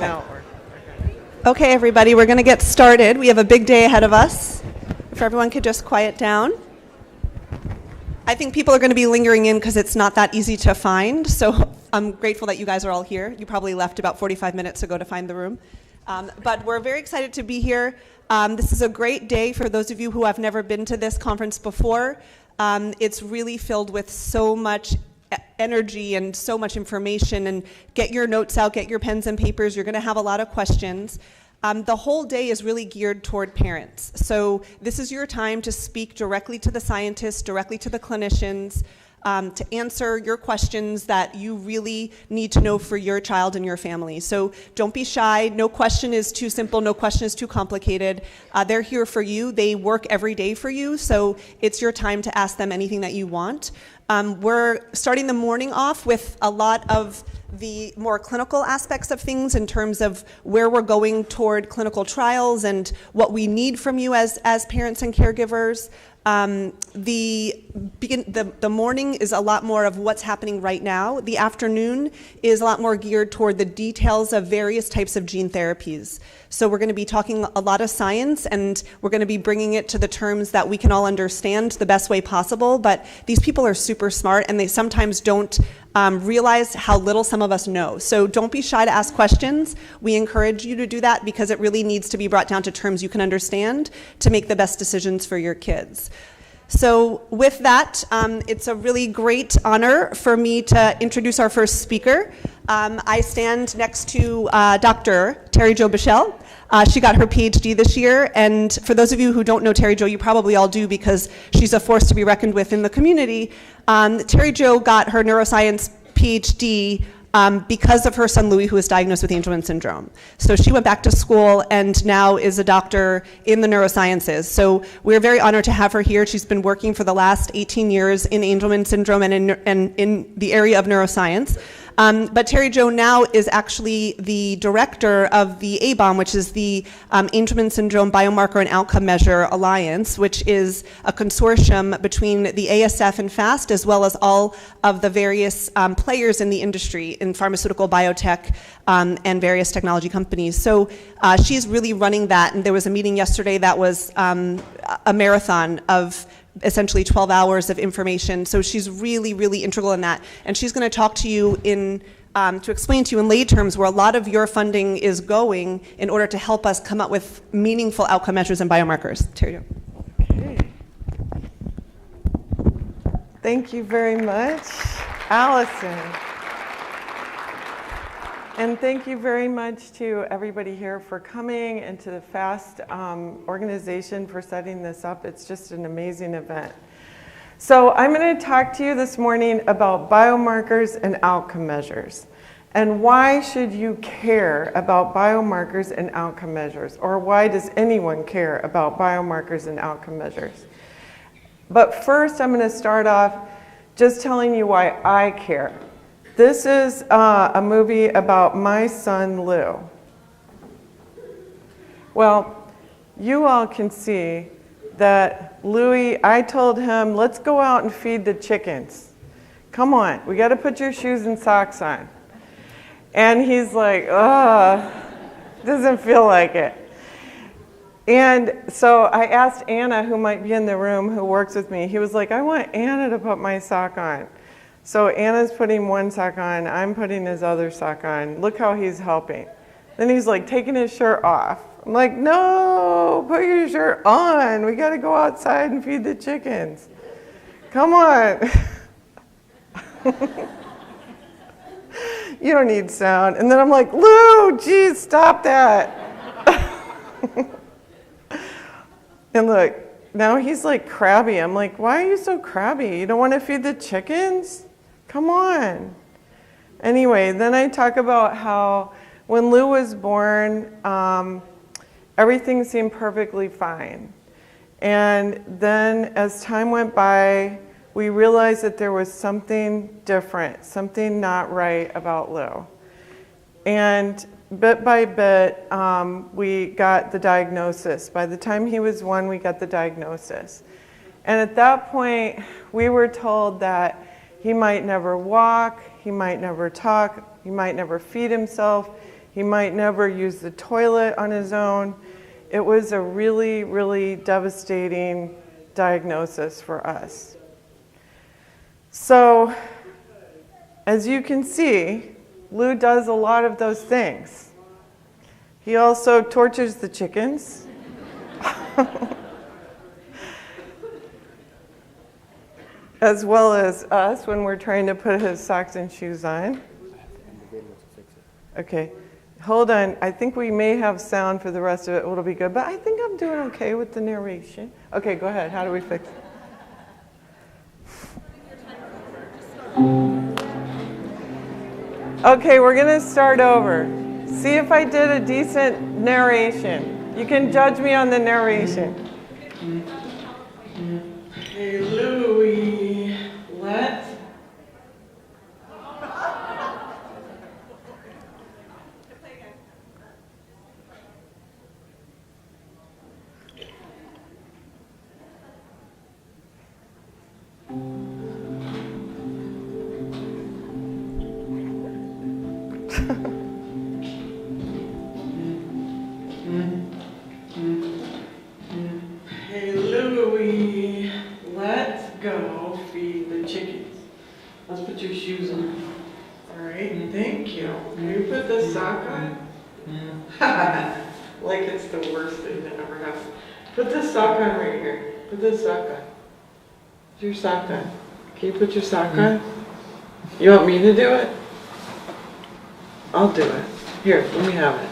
No. Okay, everybody, we're going to get started. We have a big day ahead of us. If everyone could just quiet down. I think people are going to be lingering in because it's not that easy to find, so I'm grateful that you guys are all here. You probably left about 45 minutes ago to find the room. But we're very excited to be here. This is a great day for those of you who have never been to this conference before. It's really filled with so much energy and so much information, and get your notes out, get your pens and papers. You're going to have a lot of questions. The whole day is really geared toward parents. So this is your time to speak directly to the scientists, directly to the clinicians, to answer your questions that you really need to know for your child and your family. So don't be shy. No question is too simple. No question is too complicated. They're here for you. They work every day for you. So it's your time to ask them anything that you want. We're starting the morning off with a lot of the more clinical aspects of things in terms of where we're going toward clinical trials and what we need from you as parents and caregivers. The morning is a lot more of what's happening right now. The afternoon is a lot more geared toward the details of various types of gene therapies. So we're going to be talking a lot of science, and we're going to be bringing it to the terms that we can all understand the best way possible. But these people are super smart, and they sometimes don't realize how little some of us know. So don't be shy to ask questions. We encourage you to do that because it really needs to be brought down to terms you can understand to make the best decisions for your kids. So with that, it's a really great honor for me to introduce our first speaker. I stand next to Dr. Terry Jo Bichell. She got her Ph.D. this year, and for those of you who don't know Terry Jo, you probably all do because she's a force to be reckoned with in the community. Terry Jo got her neuroscience Ph.D. Because of her son Louis, who was diagnosed with Angelman syndrome. So she went back to school and now is a doctor in the neurosciences. So we're very honored to have her here. She's been working for the last 18 years in Angelman syndrome and in the area of neuroscience. But Terry Jo now is actually the director of the A-BOM, which is the Angelman Syndrome Biomarker and Outcome Measure Alliance, which is a consortium between the ASF and FAST, as well as all of the various players in the industry, in pharmaceutical, biotech, and various technology companies. So she's really running that, and there was a meeting yesterday that was a marathon of essentially 12 hours of information. So she's really, really integral in that. And she's going to talk to you to explain to you in lay terms where a lot of your funding is going in order to help us come up with meaningful outcome measures and biomarkers. Terry Jo. Okay. Thank you very much, Allison. And thank you very much to everybody here for coming, and to the FAST organization for setting this up. It's just an amazing event. So I'm going to talk to you this morning about biomarkers and outcome measures. And why should you care about biomarkers and outcome measures? Or why does anyone care about biomarkers and outcome measures? But first, I'm going to start off just telling you why I care. This is a movie about my son, Lou. Well, you all can see that Louis, I told him, let's go out and feed the chickens. Come on, we got to put your shoes and socks on. And he's like, doesn't feel like it. And so I asked Anna, who might be in the room, who works with me. He was like, I want Anna to put my sock on. So Anna's putting one sock on, I'm putting his other sock on. Look how he's helping. Then he's like taking his shirt off. I'm like, no, put your shirt on. We got to go outside and feed the chickens. Come on. You don't need sound. And then I'm like, Lou, geez, stop that. And look, now he's like crabby. I'm like, why are you so crabby? You don't want to feed the chickens? Come on. Anyway, then I talk about how when Lou was born, everything seemed perfectly fine. And then as time went by, we realized that there was something different, something not right about Lou. And bit by bit, we got the diagnosis. By the time he was 1, we got the diagnosis. And at that point, we were told that he might never walk, he might never talk, he might never feed himself, He might never use the toilet on his own. It was a really, really devastating diagnosis for us. So, as you can see, Lou does a lot of those things. He also tortures the chickens. As well as us when we're trying to put his socks and shoes on. Okay, hold on. I think we may have sound for the rest of it. It'll be good, but I think I'm doing okay with the narration. Okay, go ahead. How do we fix it? Okay, we're going to start over. See if I did a decent narration. You can judge me on the narration. Hey, Louie, let Hey, Louie, let's go feed the chickens. Let's put your shoes on. All right, thank you. Can you put the sock on? Like it's the worst thing that ever happened. Put the sock on right here. Put the sock on. Put your sock on. Can you put your sock on? You want me to do it? I'll do it. Here, let me have it.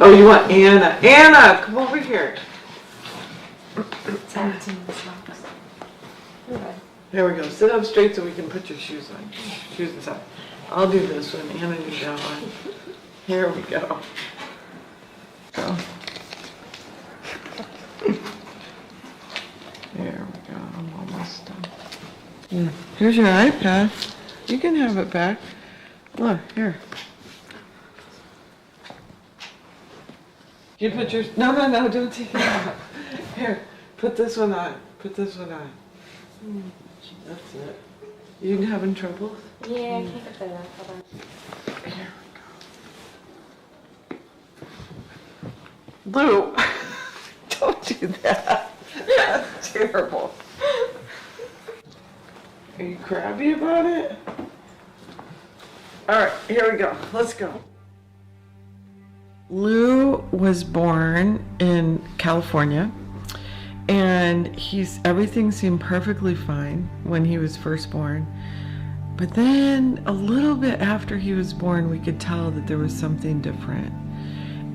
Oh, you want Anna? Anna, come over here. There we go. Sit up straight so we can put your shoes on. Shoes and socks. I'll do this one. Anna, you that one. Here we go. Go. There we go. I'm almost done. Yeah. Here's your iPad. You can have it back. Look, here. You put your... No, don't take it off. Here, put this one on. Put this one on. That's it. You having trouble? Yeah, I can't get that. Hold on. Here we go. Lou, don't do that. That's terrible. Are you crabby about it? All right, here we go. Let's go. Lou was born in California, and everything seemed perfectly fine when he was first born. But then a little bit after he was born, we could tell that there was something different.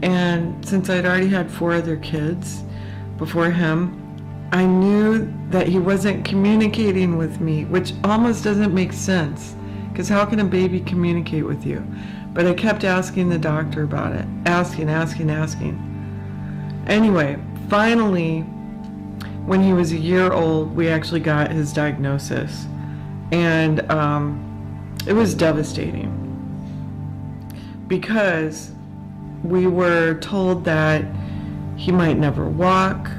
And since I'd already had 4 other kids before him, I knew that he wasn't communicating with me, which almost doesn't make sense, because how can a baby communicate with you? But I kept asking the doctor about it. Asking. Anyway, finally, when he was a year old, we actually got his diagnosis. And it was devastating. Because we were told that he might never walk,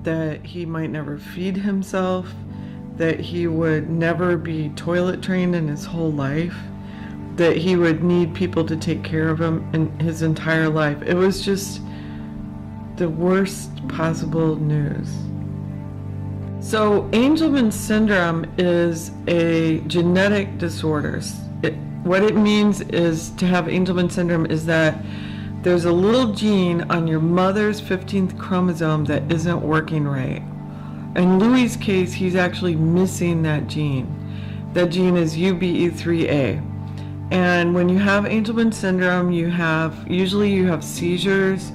that he might never feed himself, that he would never be toilet trained in his whole life, that he would need people to take care of him in his entire life. It was just the worst possible news. So Angelman syndrome is a genetic disorder. What it means is to have Angelman syndrome is that there's a little gene on your mother's 15th chromosome that isn't working right. In Louie's case, he's actually missing that gene. That gene is UBE3A. And when you have Angelman syndrome, usually you have seizures,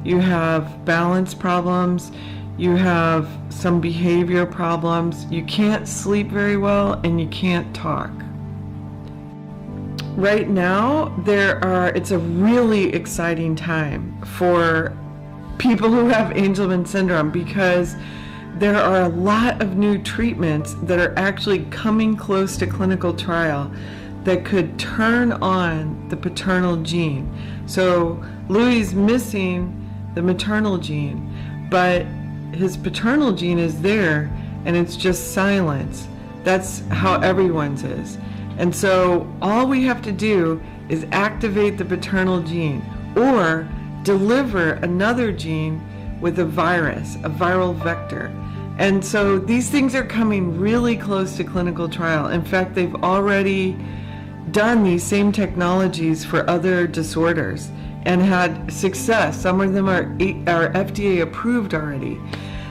you have balance problems, you have some behavior problems, you can't sleep very well, and you can't talk. Right now, it's a really exciting time for people who have Angelman syndrome, because there are a lot of new treatments that are actually coming close to clinical trial that could turn on the paternal gene. So Louie's missing the maternal gene, but his paternal gene is there, and it's just silence. That's how everyone's is. And so all we have to do is activate the paternal gene or deliver another gene with a virus, a viral vector. And so these things are coming really close to clinical trial. In fact, they've already done these same technologies for other disorders and had success. Some of them are FDA approved already.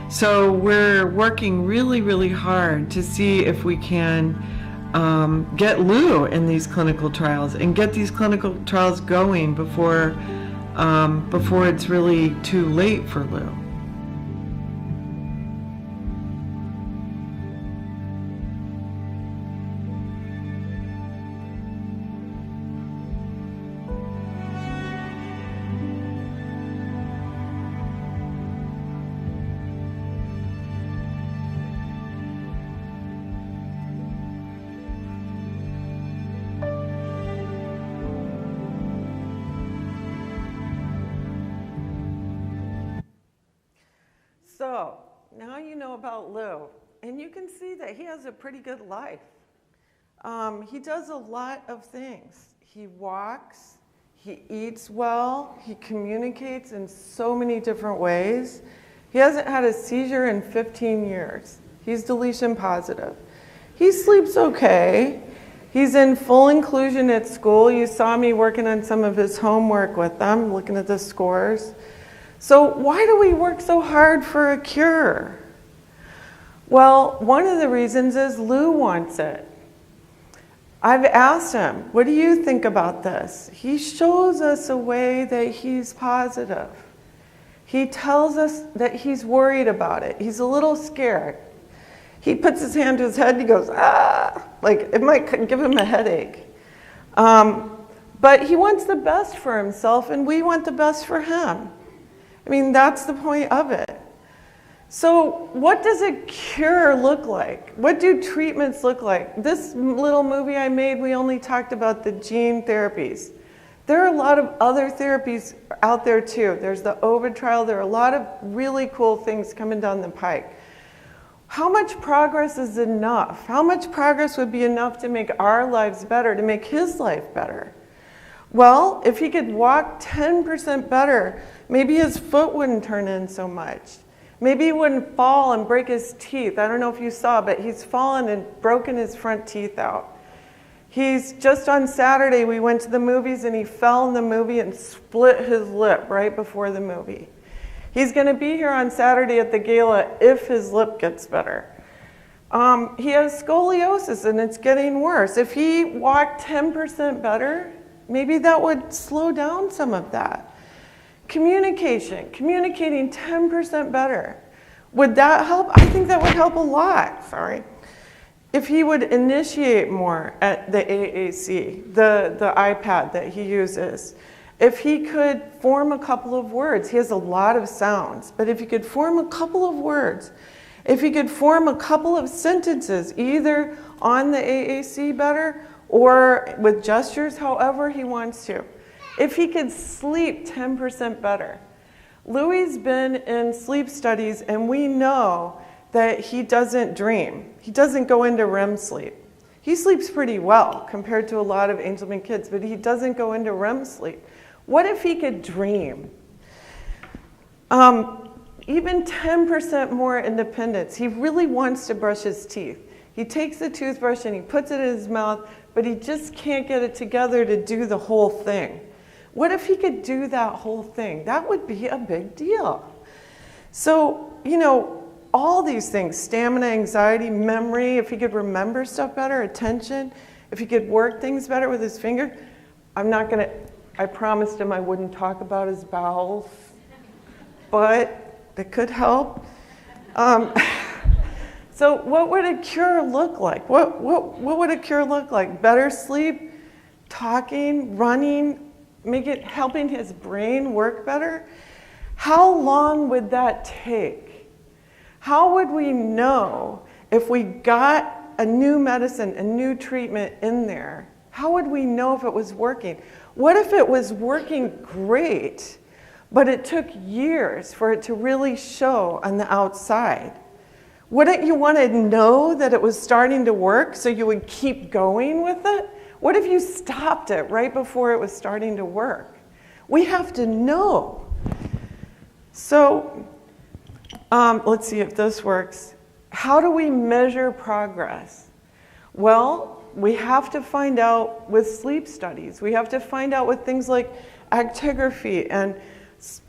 So we're working really, really hard to see if we can get Lou in these clinical trials and get these clinical trials going before it's really too late for Lou. So now you know about Lou, and you can see that he has a pretty good life. He does a lot of things. He walks, he eats well, he communicates in so many different ways. He hasn't had a seizure in 15 years. He's deletion positive. He sleeps okay. He's in full inclusion at school. You saw me working on some of his homework with them, looking at the scores. So why do we work so hard for a cure? Well, one of the reasons is Lou wants it. I've asked him, what do you think about this? He shows us a way that he's positive. He tells us that he's worried about it. He's a little scared. He puts his hand to his head and he goes, ah, like it might give him a headache. But he wants the best for himself and we want the best for him. I mean, that's the point of it. So what does a cure look like? What do treatments look like? This little movie I made, we only talked about the gene therapies. There are a lot of other therapies out there too. There's the OVID trial. There are a lot of really cool things coming down the pike. How much progress is enough? How much progress would be enough to make our lives better, to make his life better? Well, if he could walk 10% better, maybe his foot wouldn't turn in so much. Maybe he wouldn't fall and break his teeth. I don't know if you saw, but he's fallen and broken his front teeth out. He's just on Saturday, we went to the movies and he fell in the movie and split his lip right before the movie. He's going to be here on Saturday at the gala if his lip gets better. He has scoliosis and it's getting worse. If he walked 10% better, maybe that would slow down some of that. Communicating 10% better. Would that help? I think that would help a lot, sorry. If he would initiate more at the AAC, the iPad that he uses. If he could form a couple of words, he has a lot of sounds, but if he could form a couple of words, if he could form a couple of sentences, either on the AAC better or with gestures, however he wants to. If he could sleep 10% better. Louie's been in sleep studies and we know that he doesn't dream. He doesn't go into REM sleep. He sleeps pretty well compared to a lot of Angelman kids, but he doesn't go into REM sleep. What if he could dream? Even 10% more independence. He really wants to brush his teeth. He takes the toothbrush and he puts it in his mouth, but he just can't get it together to do the whole thing. What if he could do that whole thing? That would be a big deal. So, all these things, stamina, anxiety, memory, if he could remember stuff better, attention, if he could work things better with his finger. I promised him I wouldn't talk about his bowels, but it could help. So what would a cure look like? What would a cure look like? Better sleep, talking, running, helping his brain work better? How long would that take? How would we know if we got a new medicine, a new treatment in there? How would we know if it was working? What if it was working great, but it took years for it to really show on the outside? Wouldn't you want to know that it was starting to work so you would keep going with it? What if you stopped it right before it was starting to work? We have to know. So let's see if this works. How do we measure progress? Well, we have to find out with sleep studies. We have to find out with things like actigraphy and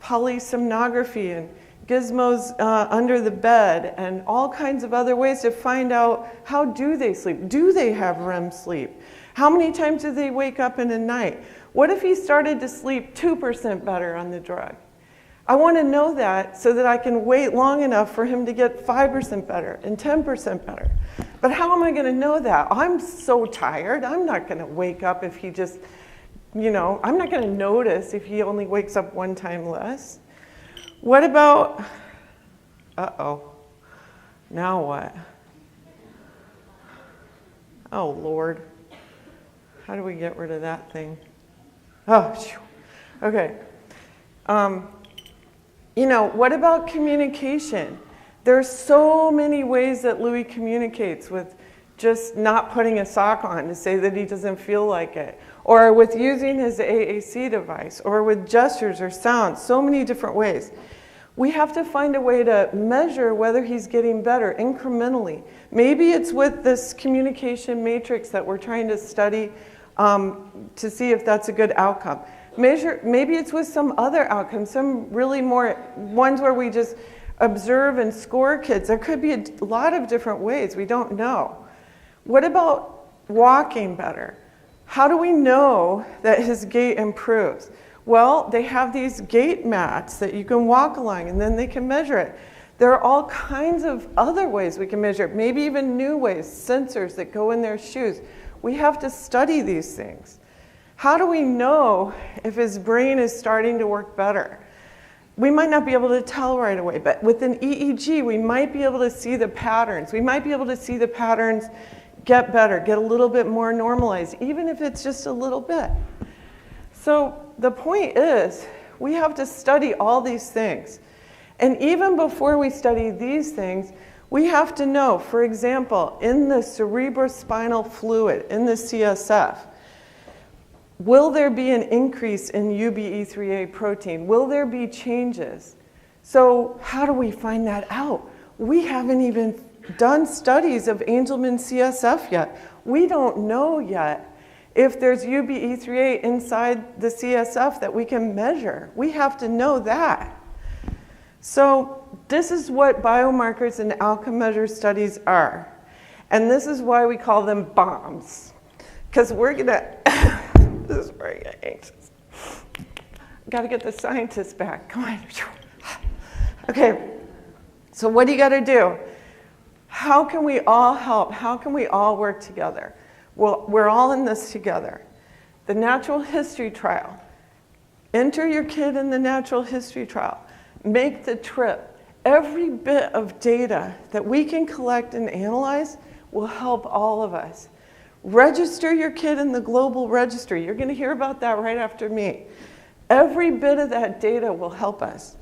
polysomnography and gizmos under the bed and all kinds of other ways to find out how do they sleep? Do they have REM sleep? How many times do they wake up in a night? What if he started to sleep 2% better on the drug? I want to know that so that I can wait long enough for him to get 5% better and 10% better. But how am I going to know that? I'm so tired. I'm not going to wake up if he just, I'm not going to notice if he only wakes up one time less. What about, now what? Oh, Lord. How do we get rid of that thing? Oh, okay. What about communication? There's so many ways that Louis communicates with just not putting a sock on to say that he doesn't feel like it, or with using his AAC device, or with gestures or sounds, so many different ways. We have to find a way to measure whether he's getting better incrementally. Maybe it's with this communication matrix that we're trying to study to see if that's a good outcome. Maybe it's with some other outcomes, some really more ones where we just observe and score kids. There could be a lot of different ways. We don't know. What about walking better? How do we know that his gait improves? Well, they have these gait mats that you can walk along, and then they can measure it. There are all kinds of other ways we can measure it, maybe even new ways, sensors that go in their shoes. We have to study these things. How do we know if his brain is starting to work better? We might not be able to tell right away, but with an EEG, we might be able to see the patterns. We might be able to see the patterns get better, get a little bit more normalized, even if it's just a little bit. So the point is, we have to study all these things. And even before we study these things, we have to know, for example, in the cerebrospinal fluid, in the CSF, will there be an increase in UBE3A protein? Will there be changes? So how do we find that out? We haven't even done studies of Angelman CSF yet. We don't know yet if there's UBE3A inside the CSF that we can measure. We have to know that. So this is what biomarkers and outcome measure studies are. And this is why we call them BOMs. Because we're going to, this is where I get anxious. Got to get the scientists back. Come on. Okay, so what do you got to do? How can we all help? How can we all work together? Well, we're all in this together. The natural history trial. Enter your kid in the natural history trial. Make the trip. Every bit of data that we can collect and analyze will help all of us. Register your kid in the global registry. You're going to hear about that right after me. Every bit of that data will help us.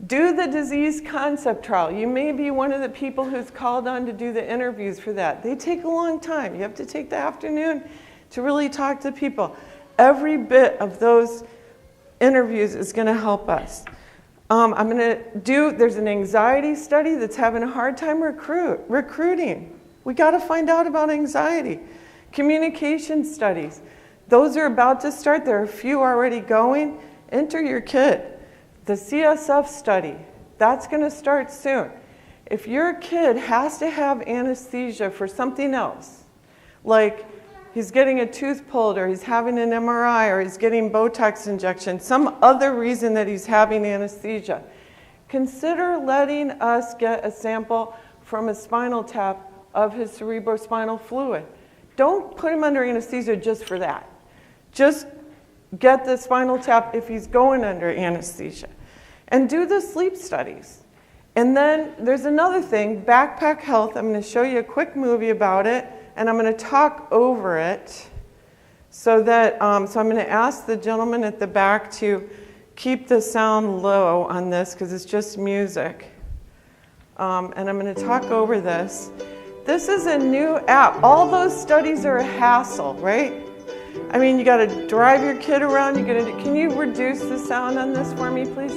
Do the disease concept trial. You may be one of the people who's called on to do the interviews for that. They take a long time. You have to take the afternoon to really talk to people. Every bit of those interviews is going to help us. There's an anxiety study that's having a hard time recruiting. We got to find out about anxiety. Communication studies. Those are about to start. There are a few already going. Enter your kid. The CSF study, that's going to start soon. If your kid has to have anesthesia for something else, like he's getting a tooth pulled, or he's having an MRI, or he's getting Botox injection, some other reason that he's having anesthesia, consider letting us get a sample from a spinal tap of his cerebrospinal fluid. Don't put him under anesthesia just for that. Just get the spinal tap if he's going under anesthesia. And do the sleep studies. And then there's another thing, Backpack Health. I'm going to show you a quick movie about it, and I'm going to talk over it so that, so I'm going to ask the gentleman at the back to keep the sound low on this because it's just music. And I'm going to talk over this. This is a new app. All those studies are a hassle, right? I mean, you got to drive your kid around. Can you reduce the sound on this for me, please?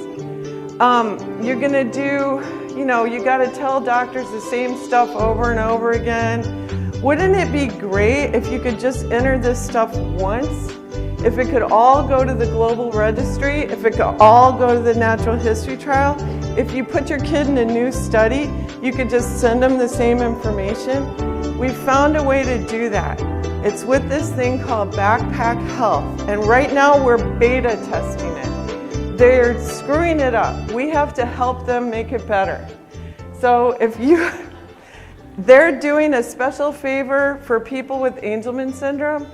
You're going to do, you got to tell doctors the same stuff over and over again. Wouldn't it be great if you could just enter this stuff once? If it could all go to the global registry, if it could all go to the natural history trial, if you put your kid in a new study, you could just send them the same information. We found a way to do that. It's with this thing called Backpack Health, and right now we're beta testing it. They're screwing it up. We have to help them make it better. So they're doing a special favor for people with Angelman syndrome.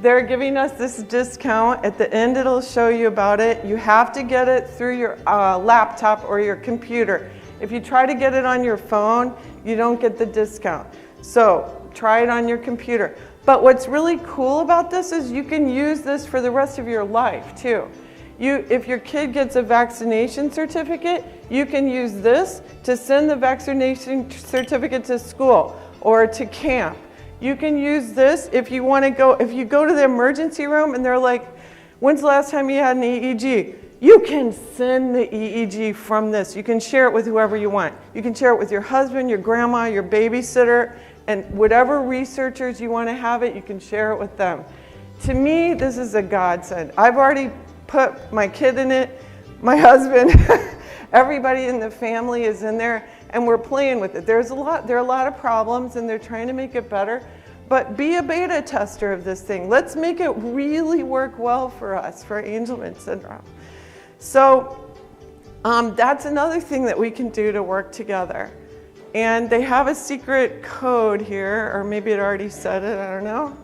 They're giving us this discount. At the end, it'll show you about it. You have to get it through your laptop or your computer. If you try to get it on your phone, you don't get the discount. So try it on your computer. But what's really cool about this is you can use this for the rest of your life, too. If your kid gets a vaccination certificate, you can use this to send the vaccination certificate to school or to camp. You can use this if you want to go, if you go to the emergency room and they're like, when's the last time you had an EEG? You can send the EEG from this. You can share it with whoever you want. You can share it with your husband, your grandma, your babysitter, and whatever researchers you want to have it, you can share it with them. To me, this is a godsend. I've already put my kid in it, my husband, everybody in the family is in there, and we're playing with it. There are a lot of problems, and they're trying to make it better. But be a beta tester of this thing. Let's make it really work well for us, for Angelman syndrome. So that's another thing that we can do to work together. And they have a secret code here, or maybe it already said it, I don't know,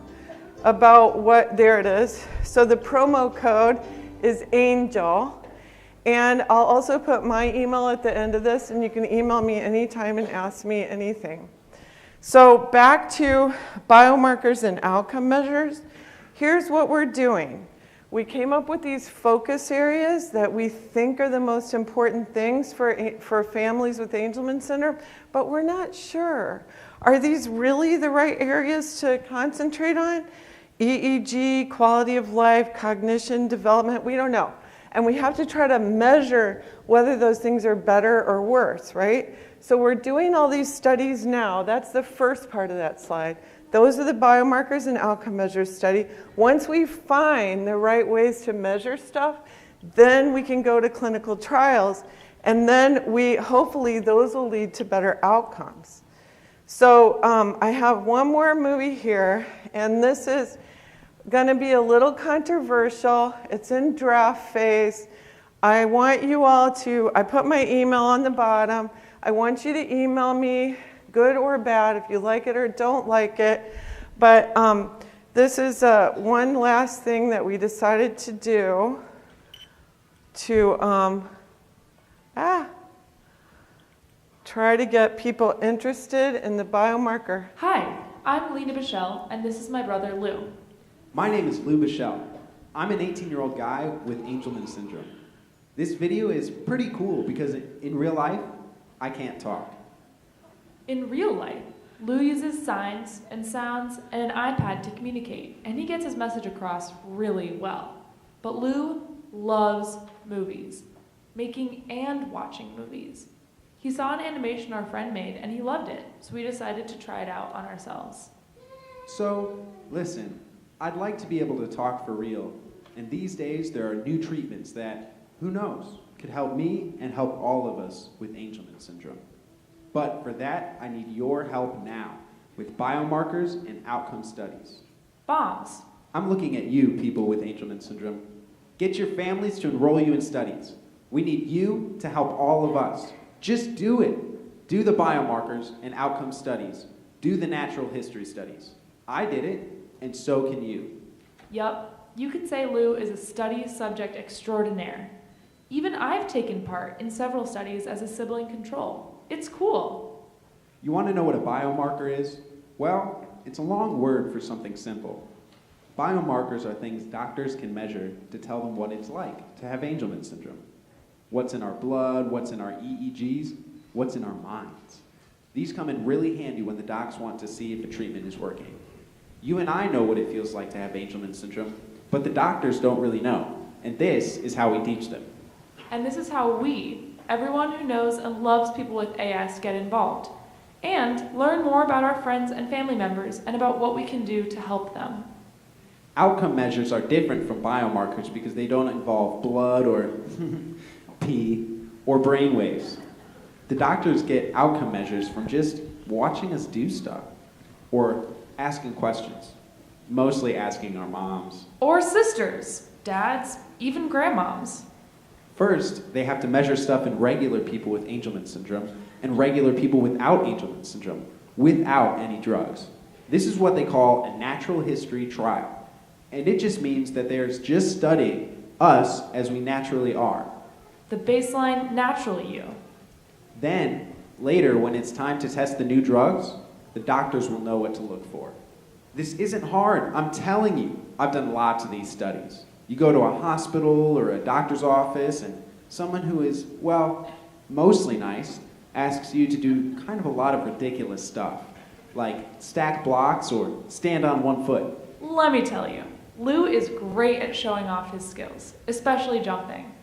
about what, there it is. So the promo code is ANGEL. And I'll also put my email at the end of this, and you can email me anytime and ask me anything. So back to biomarkers and outcome measures. Here's what we're doing. We came up with these focus areas that we think are the most important things for families with Angelman syndrome, but we're not sure. Are these really the right areas to concentrate on? EEG, quality of life, cognition, development, we don't know. And we have to try to measure whether those things are better or worse, right? So we're doing all these studies now. That's the first part of that slide. Those are the biomarkers and outcome measures study. Once we find the right ways to measure stuff, then we can go to clinical trials, and then hopefully those will lead to better outcomes. So I have one more movie here, and this is going to be a little controversial. It's in draft phase. I want you all to, I put my email on the bottom. I want you to email me, good or bad, if you like it or don't like it. But this is one last thing that we decided to do to try to get people interested in the biomarker. Hi, I'm Lena Bichell, and this is my brother Lou. My name is Lou Bichell. I'm an 18-year-old guy with Angelman syndrome. This video is pretty cool because in real life, I can't talk. In real life, Lou uses signs and sounds and an iPad to communicate, and he gets his message across really well. But Lou loves movies, making and watching movies. He saw an animation our friend made, and he loved it, so we decided to try it out on ourselves. So, listen, I'd like to be able to talk for real, and these days there are new treatments that, who knows, could help me and help all of us with Angelman syndrome. But for that, I need your help now with biomarkers and outcome studies. BOMs. I'm looking at you, people with Angelman syndrome. Get your families to enroll you in studies. We need you to help all of us. Just do it. Do the biomarkers and outcome studies. Do the natural history studies. I did it, and so can you. Yup, you could say Lou is a study subject extraordinaire. Even I've taken part in several studies as a sibling control. It's cool. You want to know what a biomarker is? Well, it's a long word for something simple. Biomarkers are things doctors can measure to tell them what it's like to have Angelman syndrome. What's in our blood, what's in our EEGs, what's in our minds. These come in really handy when the docs want to see if a treatment is working. You and I know what it feels like to have Angelman syndrome, but the doctors don't really know. And this is how we teach them. And this is how we, everyone who knows and loves people with AS, get involved. And learn more about our friends and family members and about what we can do to help them. Outcome measures are different from biomarkers because they don't involve blood or pee or brain waves. The doctors get outcome measures from just watching us do stuff or asking questions, mostly asking our moms. Or sisters, dads, even grandmoms. First, they have to measure stuff in regular people with Angelman syndrome and regular people without Angelman syndrome, without any drugs. This is what they call a natural history trial. And it just means that there's just studying us as we naturally are. The baseline naturally you. Then, later, when it's time to test the new drugs, the doctors will know what to look for. This isn't hard, I'm telling you. I've done lots of these studies. You go to a hospital or a doctor's office, and someone who is, well, mostly nice, asks you to do kind of a lot of ridiculous stuff, like stack blocks or stand on one foot. Let me tell you, Lou is great at showing off his skills, especially jumping.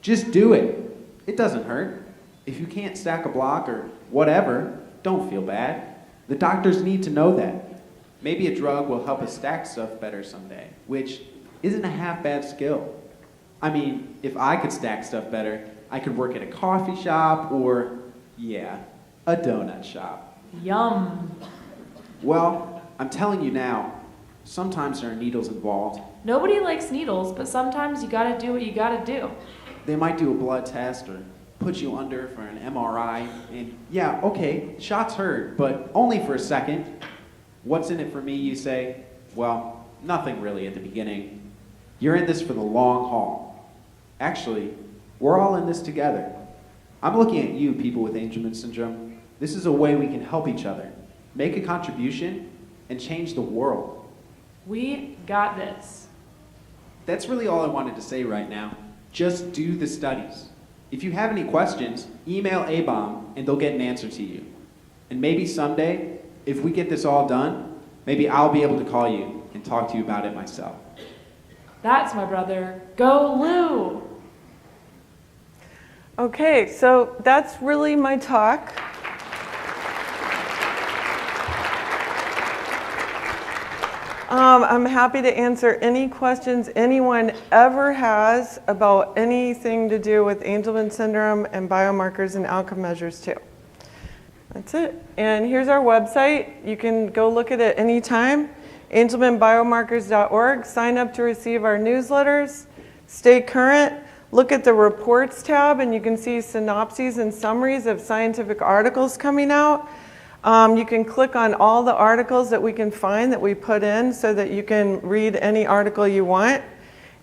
Just do it. It doesn't hurt. If you can't stack a block or whatever, don't feel bad. The doctors need to know that. Maybe a drug will help us stack stuff better someday, which isn't a half bad skill. I mean, if I could stack stuff better, I could work at a coffee shop or, yeah, a donut shop. Yum. Well, I'm telling you now, sometimes there are needles involved. Nobody likes needles, but sometimes you gotta do what you gotta do. They might do a blood test or put you under for an MRI, and yeah, okay, shots hurt, but only for a second. What's in it for me, you say? Well, nothing really at the beginning. You're in this for the long haul. Actually, we're all in this together. I'm looking at you, people with Angelman syndrome. This is a way we can help each other, make a contribution, and change the world. We got this. That's really all I wanted to say right now. Just do the studies. If you have any questions, email A-BOM and they'll get an answer to you. And maybe someday, if we get this all done, maybe I'll be able to call you and talk to you about it myself. That's my brother. Go Lou! Okay, so that's really my talk. I'm happy to answer any questions anyone ever has about anything to do with Angelman syndrome and biomarkers and outcome measures too. That's it. And here's our website. You can go look at it anytime. AngelmanBiomarkers.org. Sign up to receive our newsletters. Stay current. Look at the reports tab and you can see synopses and summaries of scientific articles coming out. You can click on all the articles that we can find that we put in so that you can read any article you want,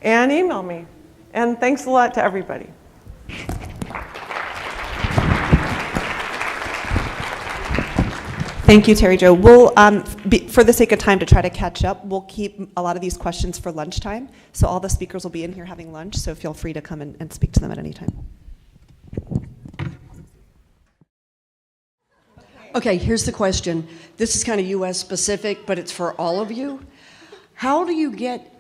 and email me. And thanks a lot to everybody. Thank you, Terry Jo. We'll, for the sake of time to try to catch up, we'll keep a lot of these questions for lunchtime. So all the speakers will be in here having lunch, so feel free to come and speak to them at any time. Okay, here's the question. This is kind of US specific, but it's for all of you. How do you get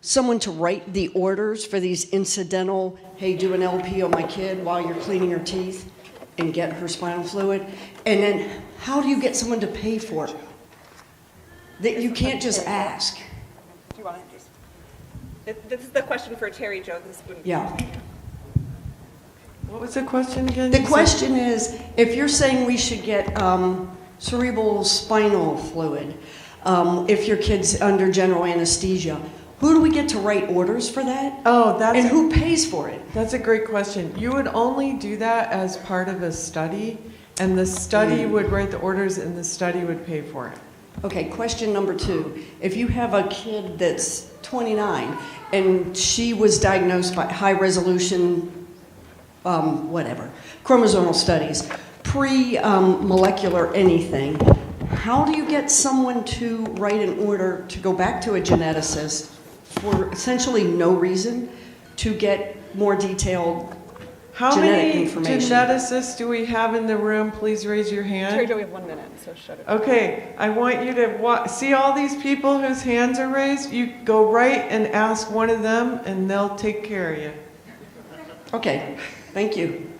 someone to write the orders for these incidental, hey, do an LP on my kid while you're cleaning her teeth and get her spinal fluid? And then how do you get someone to pay for it? That you can't just ask. Do you want to just... This is the question for Terry Jo. This wouldn't be... Yeah. What was the question again? The question is, if you're saying we should get cerebral spinal fluid, if your kid's under general anesthesia, who do we get to write orders for that? Oh, that's and who pays for it? That's a great question. You would only do that as part of a study, and the study would write the orders and the study would pay for it. Okay, question number 2. If you have a kid that's 29 and she was diagnosed by high-resolution chromosomal studies, pre-molecular anything, how do you get someone to write an order to go back to a geneticist for essentially no reason to get more detailed How genetic many information. geneticists do we have in the room? Please raise your hand. we have 1 minute, so shut it. Okay, I want you to see all these people whose hands are raised. You go right and ask one of them, and they'll take care of you. Okay, thank you.